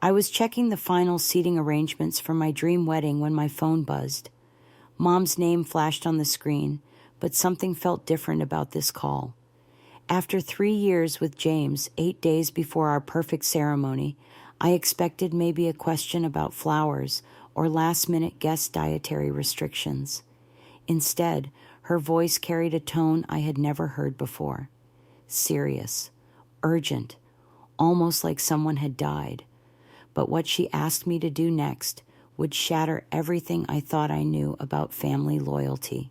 I was checking the final seating arrangements for my dream wedding when my phone buzzed. Mom's name flashed on the screen, but something felt different about this call. After 3 years with James, 8 days before our perfect ceremony, I expected maybe a question about flowers or last-minute guest dietary restrictions. Instead, her voice carried a tone I had never heard before. Serious, urgent, almost like someone had died. But what she asked me to do next would shatter everything I thought I knew about family loyalty.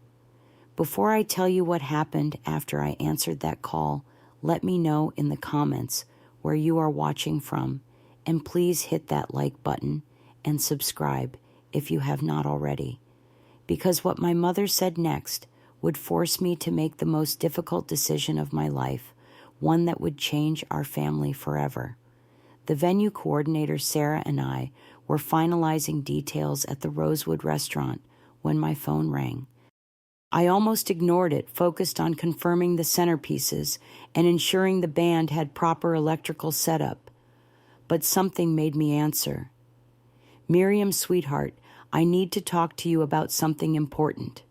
Before I tell you what happened after I answered that call, let me know in the comments where you are watching from, and please hit that like button and subscribe if you have not already. Because what my mother said next would force me to make the most difficult decision of my life, one that would change our family forever. The venue coordinator, Sarah, and I were finalizing details at the Rosewood restaurant when my phone rang. I almost ignored it, focused on confirming the centerpieces and ensuring the band had proper electrical setup. But something made me answer. "Miriam, sweetheart, I need to talk to you about something important."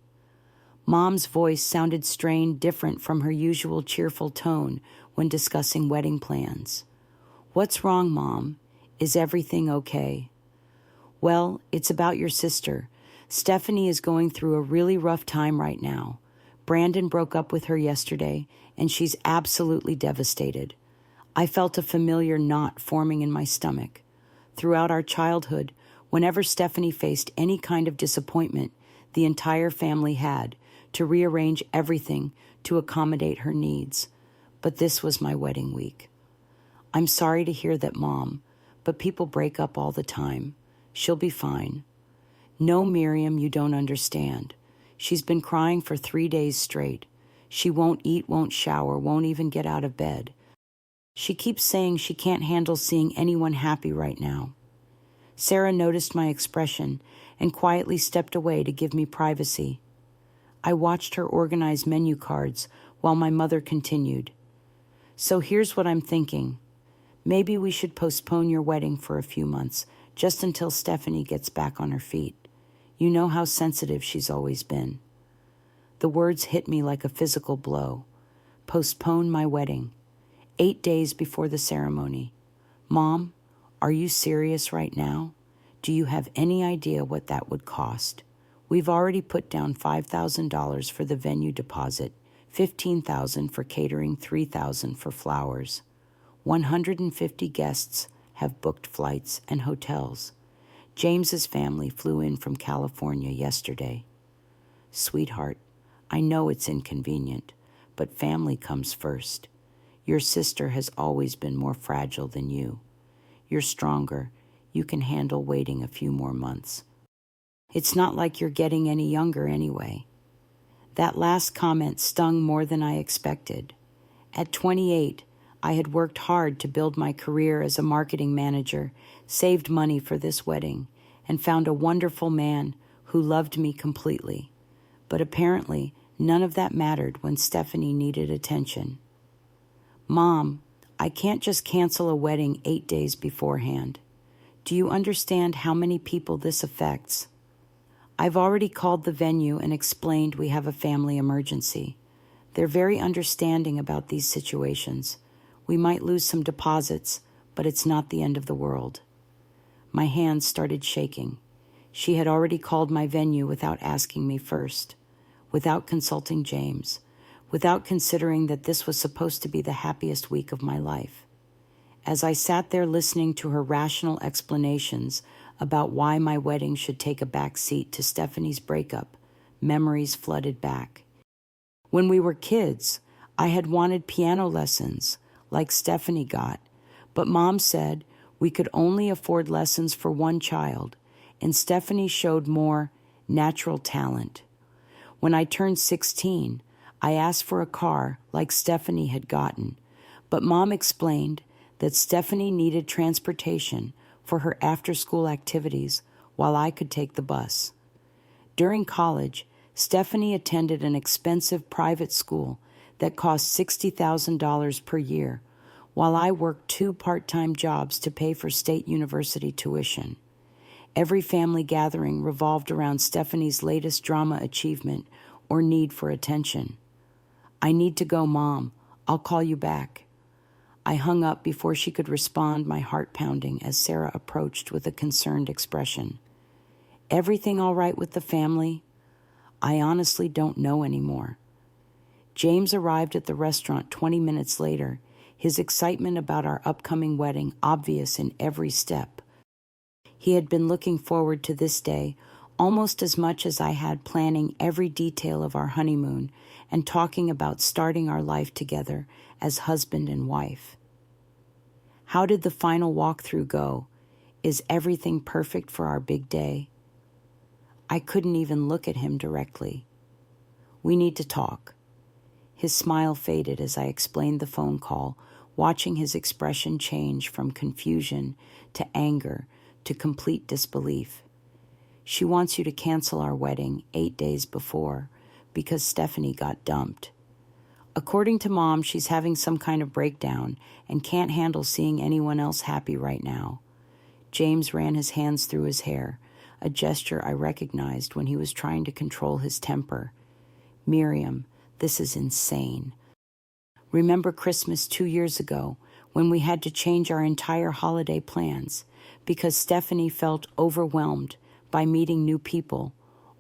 Mom's voice sounded strained, different from her usual cheerful tone when discussing wedding plans. "What's wrong, Mom? Is everything okay?" "Well, it's about your sister. Stephanie is going through a really rough time right now. Brandon broke up with her yesterday, and she's absolutely devastated." I felt a familiar knot forming in my stomach. Throughout our childhood, whenever Stephanie faced any kind of disappointment, the entire family had to rearrange everything to accommodate her needs. But this was my wedding week. "I'm sorry to hear that, Mom, but people break up all the time. She'll be fine." "No, Miriam, you don't understand. She's been crying for 3 days straight. She won't eat, won't shower, won't even get out of bed. She keeps saying she can't handle seeing anyone happy right now." Sarah noticed my expression and quietly stepped away to give me privacy. I watched her organize menu cards while my mother continued. "So here's what I'm thinking. Maybe we should postpone your wedding for a few months, just until Stephanie gets back on her feet. You know how sensitive she's always been." The words hit me like a physical blow. Postpone my wedding. 8 days before the ceremony. Mom, are you serious right now? Do you have any idea what that would cost? We've already put down $5,000 for the venue deposit, $15,000 for catering, $3,000 for flowers. 150 guests have booked flights and hotels. James's family flew in from California yesterday. Sweetheart, I know it's inconvenient, but family comes first. Your sister has always been more fragile than you. You're stronger. You can handle waiting a few more months. It's not like you're getting any younger anyway. That last comment stung more than I expected. At 28, I had worked hard to build my career as a marketing manager, saved money for this wedding, and found a wonderful man who loved me completely. But apparently, none of that mattered when Stephanie needed attention. "Mom, I can't just cancel a wedding 8 days beforehand. Do you understand how many people this affects? I've already called the venue and explained we have a family emergency. They're very understanding about these situations. We might lose some deposits, but it's not the end of the world." My hands started shaking. She had already called my venue without asking me first, without consulting James, without considering that this was supposed to be the happiest week of my life. As I sat there listening to her rational explanations about why my wedding should take a back seat to Stephanie's breakup, memories flooded back. When we were kids, I had wanted piano lessons, like Stephanie got, but Mom said we could only afford lessons for one child, and Stephanie showed more natural talent. When I turned 16, I asked for a car like Stephanie had gotten, but Mom explained that Stephanie needed transportation for her after-school activities while I could take the bus. During college, Stephanie attended an expensive private school that cost $60,000 per year, while I worked 2 part-time jobs to pay for state university tuition. Every family gathering revolved around Stephanie's latest drama achievement or need for attention. "I need to go, Mom. I'll call you back." I hung up before she could respond, my heart pounding as Sarah approached with a concerned expression. "Everything all right with the family?" "I honestly don't know anymore." James arrived at the restaurant 20 minutes later, his excitement about our upcoming wedding obvious in every step. He had been looking forward to this day almost as much as I had planning every detail of our honeymoon and talking about starting our life together as husband and wife. "How did the final walkthrough go? Is everything perfect for our big day?" I couldn't even look at him directly. "We need to talk." His smile faded as I explained the phone call, watching his expression change from confusion to anger to complete disbelief. "She wants you to cancel our wedding 8 days before because Stephanie got dumped. According to Mom, she's having some kind of breakdown and can't handle seeing anyone else happy right now." James ran his hands through his hair, a gesture I recognized when he was trying to control his temper. "Miriam, this is insane. Remember Christmas 2 years ago when we had to change our entire holiday plans because Stephanie felt overwhelmed by meeting new people,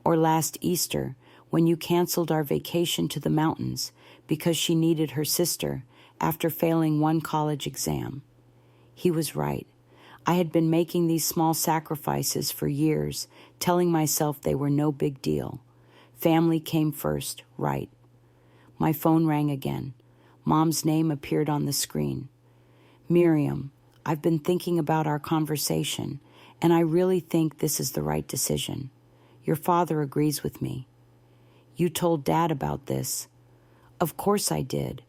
or last Easter when you canceled our vacation to the mountains because she needed her sister after failing one college exam." He was right. I had been making these small sacrifices for years, telling myself they were no big deal. Family came first, right. My phone rang again. Mom's name appeared on the screen. "Miriam, I've been thinking about our conversation, and I really think this is the right decision. Your father agrees with me." "You told Dad about this?" "Of course I did.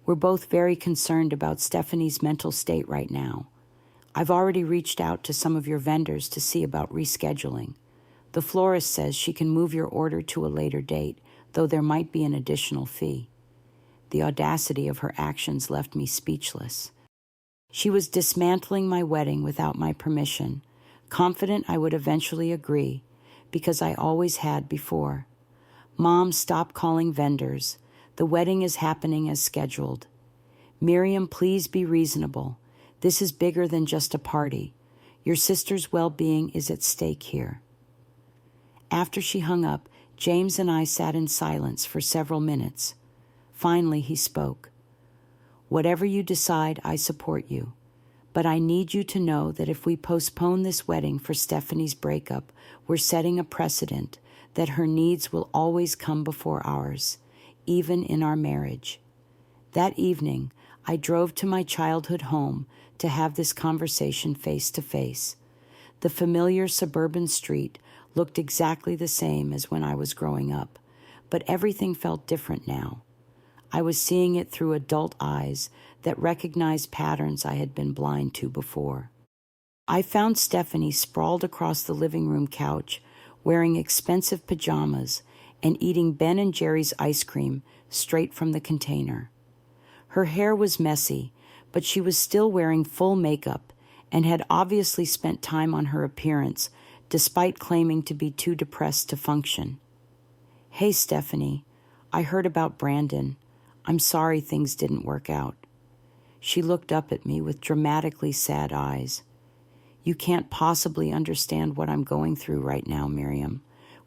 We're both very concerned about Stephanie's mental state right now. I've already reached out to some of your vendors to see about rescheduling. The florist says she can move your order to a later date, though there might be an additional fee." The audacity of her actions left me speechless. She was dismantling my wedding without my permission, confident I would eventually agree, because I always had before. "Mom, stop calling vendors. The wedding is happening as scheduled." "Miriam, please be reasonable. This is bigger than just a party. Your sister's well-being is at stake here." After she hung up, James and I sat in silence for several minutes. Finally, he spoke. "Whatever you decide, I support you. But I need you to know that if we postpone this wedding for Stephanie's breakup, we're setting a precedent that her needs will always come before ours, even in our marriage." That evening, I drove to my childhood home to have this conversation face to face. The familiar suburban street looked exactly the same as when I was growing up, but everything felt different now. I was seeing it through adult eyes that recognized patterns I had been blind to before. I found Stephanie sprawled across the living room couch, wearing expensive pajamas and eating Ben & Jerry's ice cream straight from the container. Her hair was messy, but she was still wearing full makeup and had obviously spent time on her appearance, despite claiming to be too depressed to function. "Hey, Stephanie, I heard about Brandon. I'm sorry things didn't work out." She looked up at me with dramatically sad eyes. "You can't possibly understand what I'm going through right now, Miriam.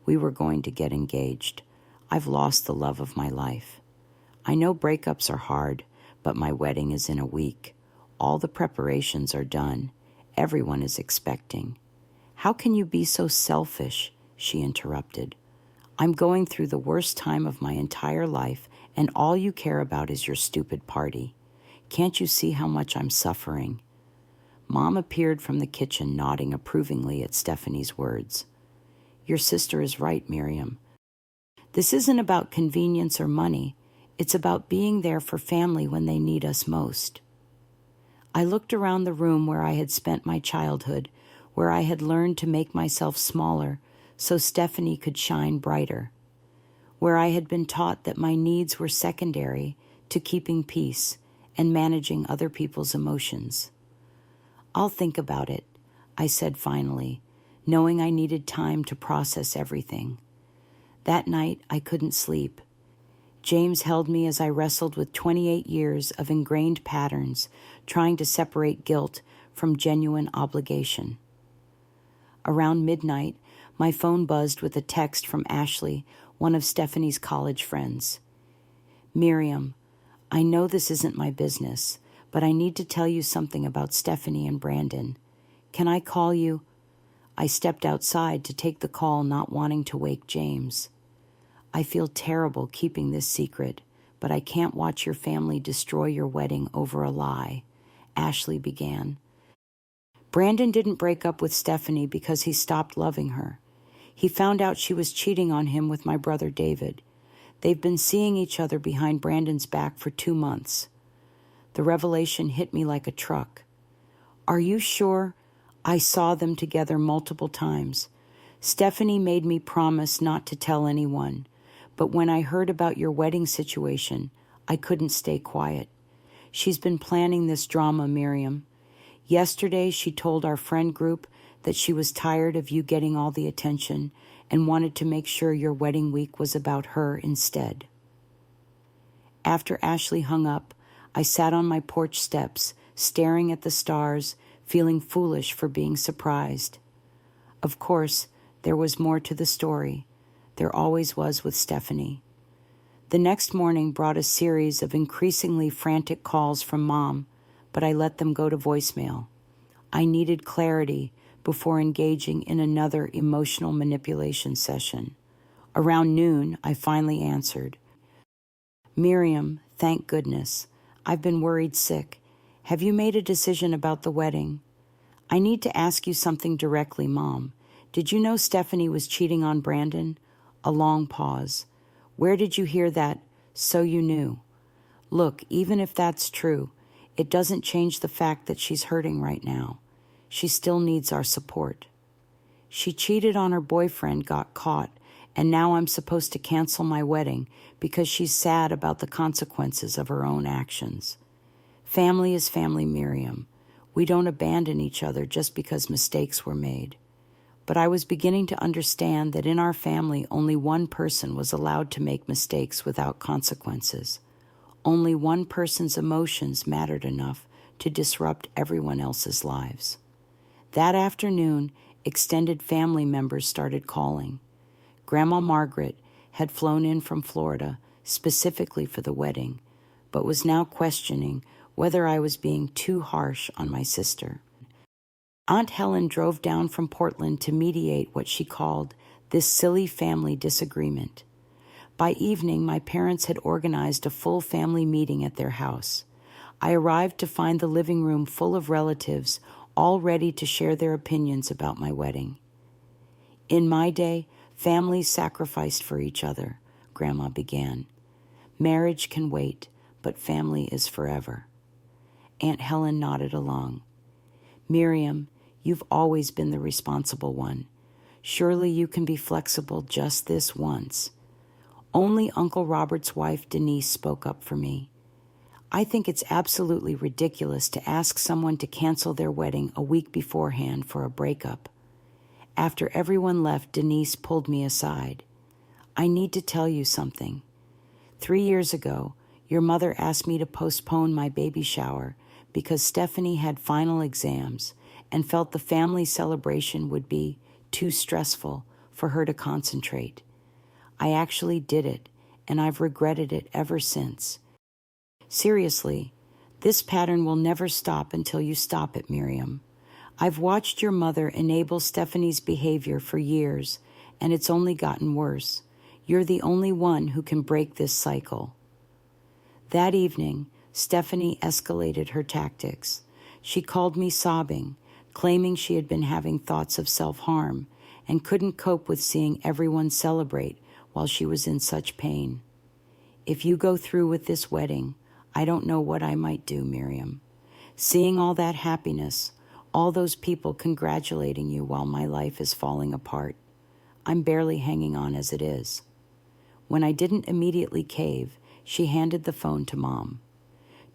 We were going to get engaged. I've lost the love of my life. I know breakups are hard, but my wedding is in a week. All the preparations are done. Everyone is expecting." "How can you be so selfish?" she interrupted. "I'm going through the worst time of my entire life, and all you care about is your stupid party. Can't you see how much I'm suffering?" Mom appeared from the kitchen, nodding approvingly at Stephanie's words. "Your sister is right, Miriam. This isn't about convenience or money. It's about being there for family when they need us most." I looked around the room where I had spent my childhood, where I had learned to make myself smaller so Stephanie could shine brighter, where I had been taught that my needs were secondary to keeping peace and managing other people's emotions. I'll think about it, I said finally, knowing I needed time to process everything. That night, I couldn't sleep. James held me as I wrestled with 28 years of ingrained patterns, trying to separate guilt from genuine obligation. Around midnight, my phone buzzed with a text from Ashley, one of Stephanie's college friends. Miriam, I know this isn't my business, but I need to tell you something about Stephanie and Brandon. Can I call you? I stepped outside to take the call, not wanting to wake James. I feel terrible keeping this secret, but I can't watch your family destroy your wedding over a lie, Ashley began. Brandon didn't break up with Stephanie because he stopped loving her. He found out she was cheating on him with my brother David. They've been seeing each other behind Brandon's back for 2 months. The revelation hit me like a truck. Are you sure? I saw them together multiple times. Stephanie made me promise not to tell anyone, but when I heard about your wedding situation, I couldn't stay quiet. She's been planning this drama, Miriam. Yesterday, she told our friend group that she was tired of you getting all the attention and wanted to make sure your wedding week was about her instead. After Ashley hung up, I sat on my porch steps, staring at the stars, feeling foolish for being surprised. Of course, there was more to the story. There always was with Stephanie. The next morning brought a series of increasingly frantic calls from Mom, but I let them go to voicemail. I needed clarity before engaging in another emotional manipulation session. Around noon, I finally answered. Miriam, thank goodness. I've been worried sick. Have you made a decision about the wedding? I need to ask you something directly, Mom. Did you know Stephanie was cheating on Brandon? A long pause. Where did you hear that? So you knew. Look, even if that's true, it doesn't change the fact that she's hurting right now. She still needs our support. She cheated on her boyfriend, got caught, and now I'm supposed to cancel my wedding because she's sad about the consequences of her own actions. Family is family, Miriam. We don't abandon each other just because mistakes were made. But I was beginning to understand that in our family, only one person was allowed to make mistakes without consequences. Only one person's emotions mattered enough to disrupt everyone else's lives. That afternoon, extended family members started calling. Grandma Margaret had flown in from Florida specifically for the wedding, but was now questioning whether I was being too harsh on my sister. Aunt Helen drove down from Portland to mediate what she called this silly family disagreement. By evening, my parents had organized a full family meeting at their house. I arrived to find the living room full of relatives, all ready to share their opinions about my wedding. In my day, families sacrificed for each other, Grandma began. Marriage can wait, but family is forever. Aunt Helen nodded along. Miriam, you've always been the responsible one. Surely you can be flexible just this once. Only Uncle Robert's wife, Denise, spoke up for me. I think it's absolutely ridiculous to ask someone to cancel their wedding a week beforehand for a breakup. After everyone left, Denise pulled me aside. I need to tell you something. 3 years ago, your mother asked me to postpone my baby shower because Stephanie had final exams and felt the family celebration would be too stressful for her to concentrate. I actually did it, and I've regretted it ever since. Seriously, this pattern will never stop until you stop it, Miriam. I've watched your mother enable Stephanie's behavior for years, and it's only gotten worse. You're the only one who can break this cycle. That evening, Stephanie escalated her tactics. She called me sobbing, claiming she had been having thoughts of self-harm and couldn't cope with seeing everyone celebrate while she was in such pain. If you go through with this wedding, I don't know what I might do, Miriam. Seeing all that happiness, all those people congratulating you while my life is falling apart, I'm barely hanging on as it is. When I didn't immediately cave, she handed the phone to Mom.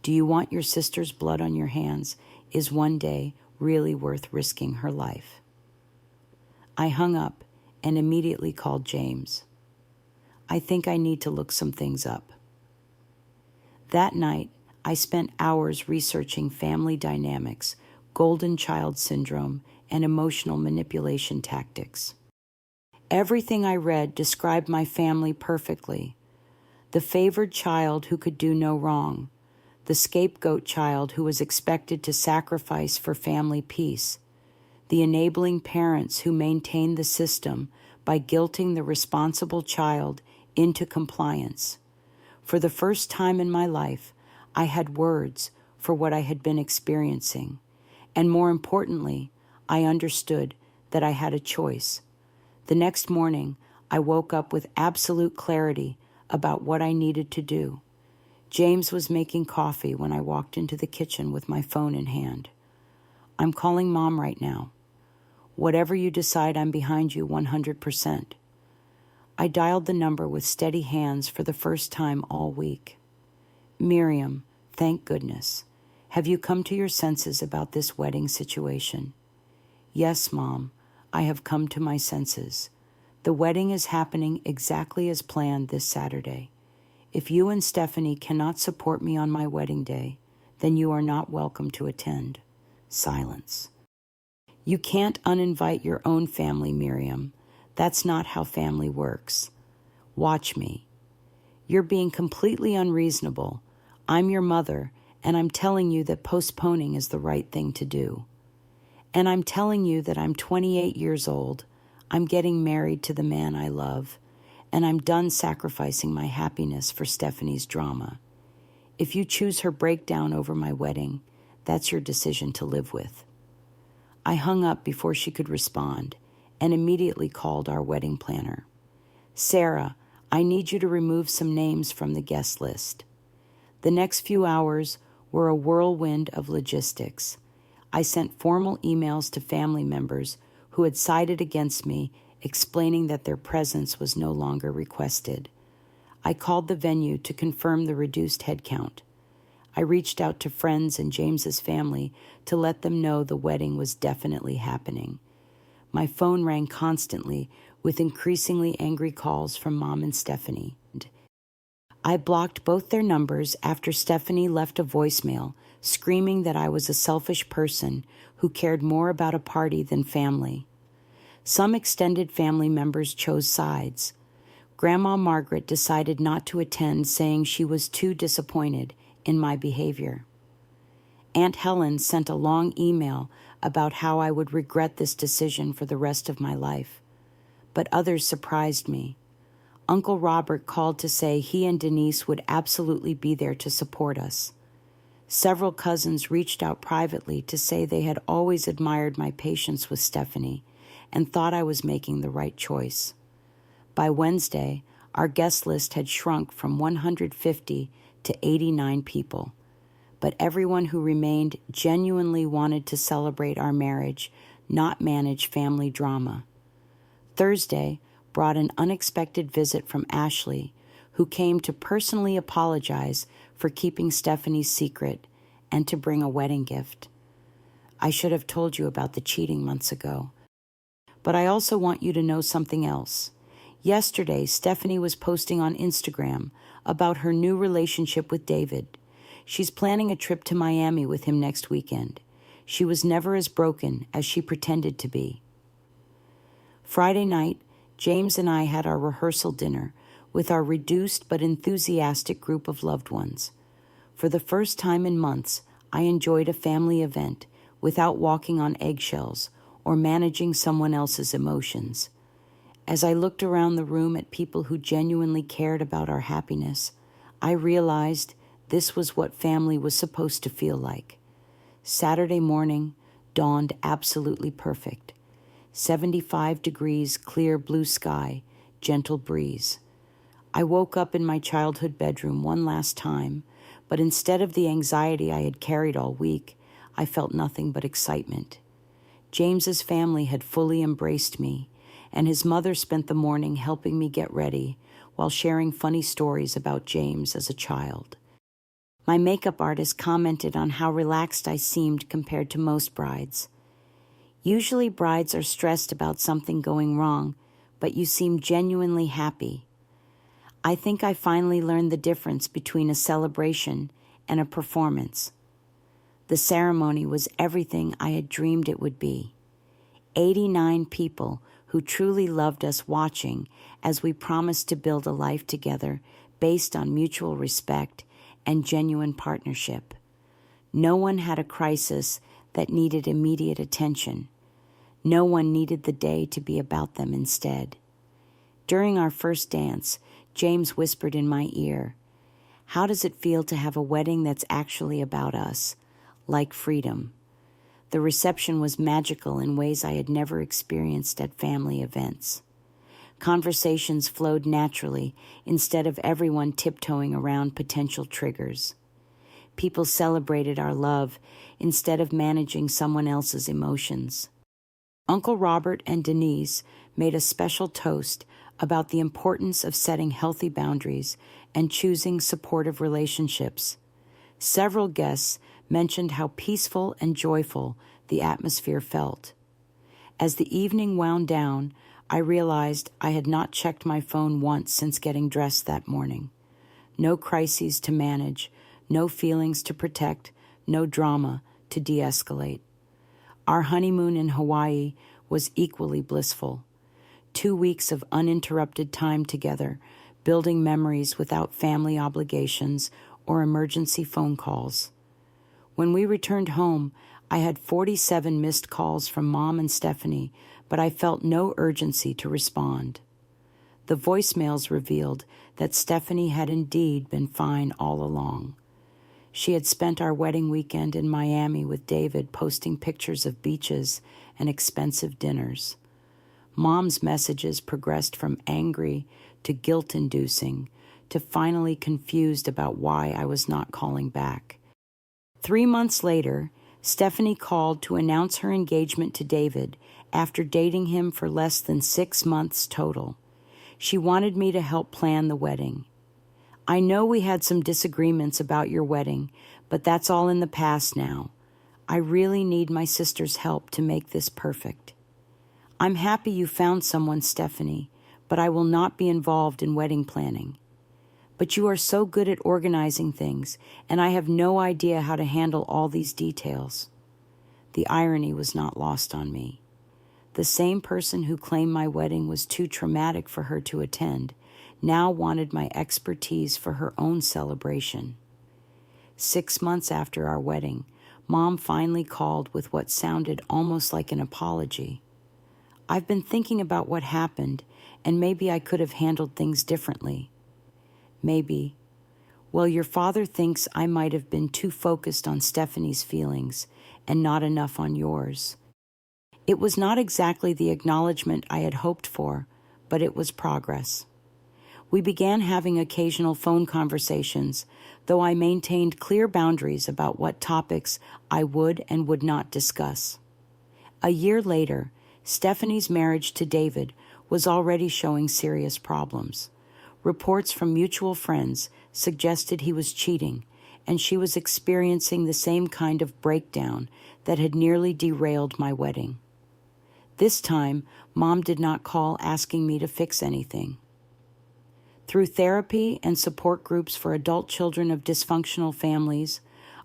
Do you want your sister's blood on your hands? Is one day really worth risking her life? I hung up and immediately called James. I think I need to look some things up. That night, I spent hours researching family dynamics, golden child syndrome, and emotional manipulation tactics. Everything I read described my family perfectly. The favored child who could do no wrong, the scapegoat child who was expected to sacrifice for family peace, the enabling parents who maintained the system by guilting the responsible child into compliance. For the first time in my life, I had words for what I had been experiencing, and more importantly, I understood that I had a choice. The next morning, I woke up with absolute clarity about what I needed to do. James was making coffee when I walked into the kitchen with my phone in hand. I'm calling Mom right now. Whatever you decide, I'm behind you 100%. I dialed the number with steady hands for the first time all week. Miriam, thank goodness. Have you come to your senses about this wedding situation? Yes, Mom, I have come to my senses. The wedding is happening exactly as planned this Saturday. If you and Stephanie cannot support me on my wedding day, then you are not welcome to attend. Silence. You can't uninvite your own family, Miriam. That's not how family works. Watch me. You're being completely unreasonable. I'm your mother, and I'm telling you that postponing is the right thing to do. And I'm telling you that I'm 28 years old, I'm getting married to the man I love, and I'm done sacrificing my happiness for Stephanie's drama. If you choose her breakdown over my wedding, that's your decision to live with. I hung up before she could respond and immediately called our wedding planner. Sarah, I need you to remove some names from the guest list. The next few hours were a whirlwind of logistics. I sent formal emails to family members who had sided against me, explaining that their presence was no longer requested. I called the venue to confirm the reduced headcount. I reached out to friends and James's family to let them know the wedding was definitely happening. My phone rang constantly with increasingly angry calls from Mom and Stephanie. I blocked both their numbers after Stephanie left a voicemail screaming that I was a selfish person who cared more about a party than family. Some extended family members chose sides. Grandma Margaret decided not to attend, saying she was too disappointed in my behavior. Aunt Helen sent a long email about how I would regret this decision for the rest of my life. But others surprised me. Uncle Robert called to say he and Denise would absolutely be there to support us. Several cousins reached out privately to say they had always admired my patience with Stephanie and thought I was making the right choice. By Wednesday, our guest list had shrunk from 150 to 89 people, but everyone who remained genuinely wanted to celebrate our marriage, not manage family drama. Thursday brought an unexpected visit from Ashley, who came to personally apologize for keeping Stephanie's secret and to bring a wedding gift. I should have told you about the cheating months ago. But I also want you to know something else. Yesterday, Stephanie was posting on Instagram about her new relationship with David. She's planning a trip to Miami with him next weekend. She was never as broken as she pretended to be. Friday night, James and I had our rehearsal dinner with our reduced but enthusiastic group of loved ones. For the first time in months, I enjoyed a family event without walking on eggshells or managing someone else's emotions. As I looked around the room at people who genuinely cared about our happiness, I realized this was what family was supposed to feel like. Saturday morning dawned absolutely perfect. 75 degrees, clear blue sky, gentle breeze. I woke up in my childhood bedroom one last time, but instead of the anxiety I had carried all week, I felt nothing but excitement. James's family had fully embraced me, and his mother spent the morning helping me get ready while sharing funny stories about James as a child. My makeup artist commented on how relaxed I seemed compared to most brides. Usually brides are stressed about something going wrong, but you seem genuinely happy. I think I finally learned the difference between a celebration and a performance. The ceremony was everything I had dreamed it would be. 89 people who truly loved us watching as we promised to build a life together based on mutual respect and genuine partnership. No one had a crisis that needed immediate attention. No one needed the day to be about them instead. During our first dance, James whispered in my ear, "How does it feel to have a wedding that's actually about us? Like freedom." The reception was magical in ways I had never experienced at family events. Conversations flowed naturally instead of everyone tiptoeing around potential triggers. People celebrated our love instead of managing someone else's emotions. Uncle Robert and Denise made a special toast about the importance of setting healthy boundaries and choosing supportive relationships. Several guests mentioned how peaceful and joyful the atmosphere felt. As the evening wound down, I realized I had not checked my phone once since getting dressed that morning. No crises to manage, no feelings to protect, no drama to de-escalate. Our honeymoon in Hawaii was equally blissful. 2 weeks of uninterrupted time together, building memories without family obligations or emergency phone calls. When we returned home, I had 47 missed calls from Mom and Stephanie, but I felt no urgency to respond. The voicemails revealed that Stephanie had indeed been fine all along. She had spent our wedding weekend in Miami with David, posting pictures of beaches and expensive dinners. Mom's messages progressed from angry to guilt-inducing to finally confused about why I was not calling back. 3 months later, Stephanie called to announce her engagement to David after dating him for less than 6 months total. She wanted me to help plan the wedding. "I know we had some disagreements about your wedding, but that's all in the past now. I really need my sister's help to make this perfect. I'm happy you found someone, Stephanie, but I will not be involved in wedding planning. But you are so good at organizing things, and I have no idea how to handle all these details." The irony was not lost on me. The same person who claimed my wedding was too traumatic for her to attend now wanted my expertise for her own celebration. 6 months after our wedding, Mom finally called with what sounded almost like an apology. "I've been thinking about what happened, and maybe I could have handled things differently." "Maybe. Well, your father thinks I might have been too focused on Stephanie's feelings and not enough on yours." It was not exactly the acknowledgement I had hoped for, but it was progress. We began having occasional phone conversations, though I maintained clear boundaries about what topics I would and would not discuss. A year later, Stephanie's marriage to David was already showing serious problems. Reports from mutual friends suggested he was cheating, and she was experiencing the same kind of breakdown that had nearly derailed my wedding. This time, Mom did not call asking me to fix anything. Through therapy and support groups for adult children of dysfunctional families,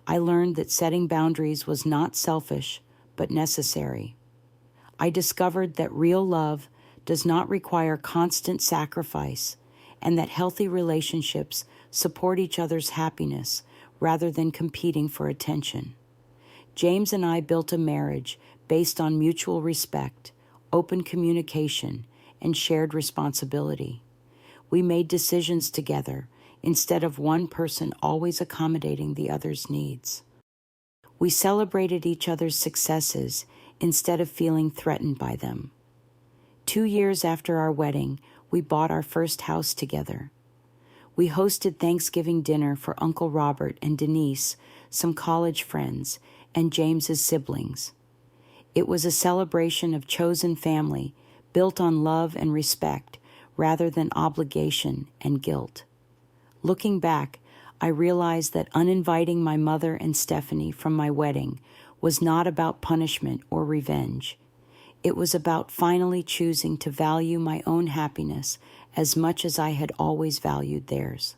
I learned that setting boundaries was not selfish, but necessary. I discovered that real love does not require constant sacrifice, and that healthy relationships support each other's happiness rather than competing for attention. James and I built a marriage based on mutual respect, open communication, and shared responsibility. We made decisions together instead of one person always accommodating the other's needs. We celebrated each other's successes instead of feeling threatened by them. 2 years after our wedding, we bought our first house together. We hosted Thanksgiving dinner for Uncle Robert and Denise, some college friends, and James's siblings. It was a celebration of chosen family, built on love and respect, rather than obligation and guilt. Looking back, I realized that uninviting my mother and Stephanie from my wedding was not about punishment or revenge. It was about finally choosing to value my own happiness as much as I had always valued theirs.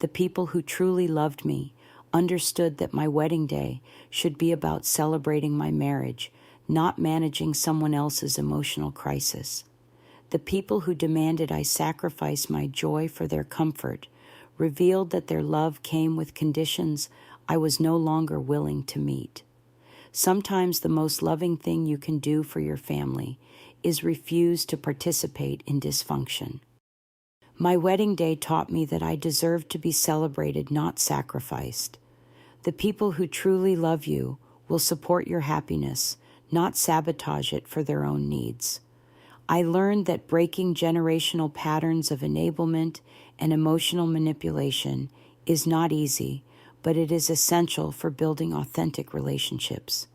The people who truly loved me understood that my wedding day should be about celebrating my marriage, not managing someone else's emotional crisis. The people who demanded I sacrifice my joy for their comfort revealed that their love came with conditions I was no longer willing to meet. Sometimes the most loving thing you can do for your family is refuse to participate in dysfunction. My wedding day taught me that I deserved to be celebrated, not sacrificed. The people who truly love you will support your happiness, not sabotage it for their own needs. I learned that breaking generational patterns of enablement and emotional manipulation is not easy, but it is essential for building authentic relationships.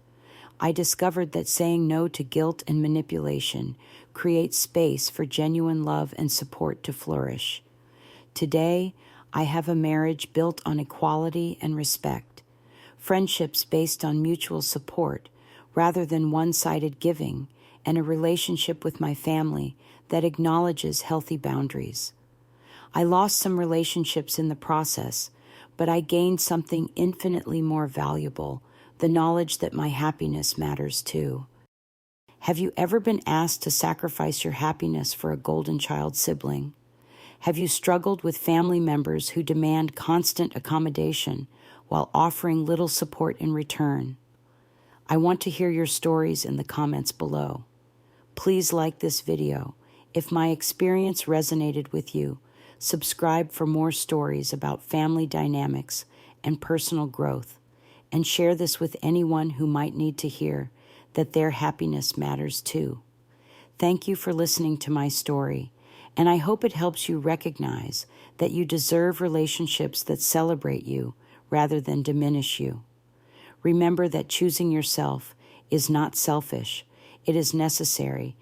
I discovered that saying no to guilt and manipulation creates space for genuine love and support to flourish. Today, I have a marriage built on equality and respect, friendships based on mutual support rather than one-sided giving, and a relationship with my family that acknowledges healthy boundaries. I lost some relationships in the process, but I gained something infinitely more valuable, the knowledge that my happiness matters too. Have you ever been asked to sacrifice your happiness for a golden child sibling? Have you struggled with family members who demand constant accommodation while offering little support in return? I want to hear your stories in the comments below. Please like this video. If my experience resonated with you, subscribe for more stories about family dynamics and personal growth, and share this with anyone who might need to hear that their happiness matters too. Thank you for listening to my story, and I hope it helps you recognize that you deserve relationships that celebrate you rather than diminish you. Remember that choosing yourself is not selfish. It is necessary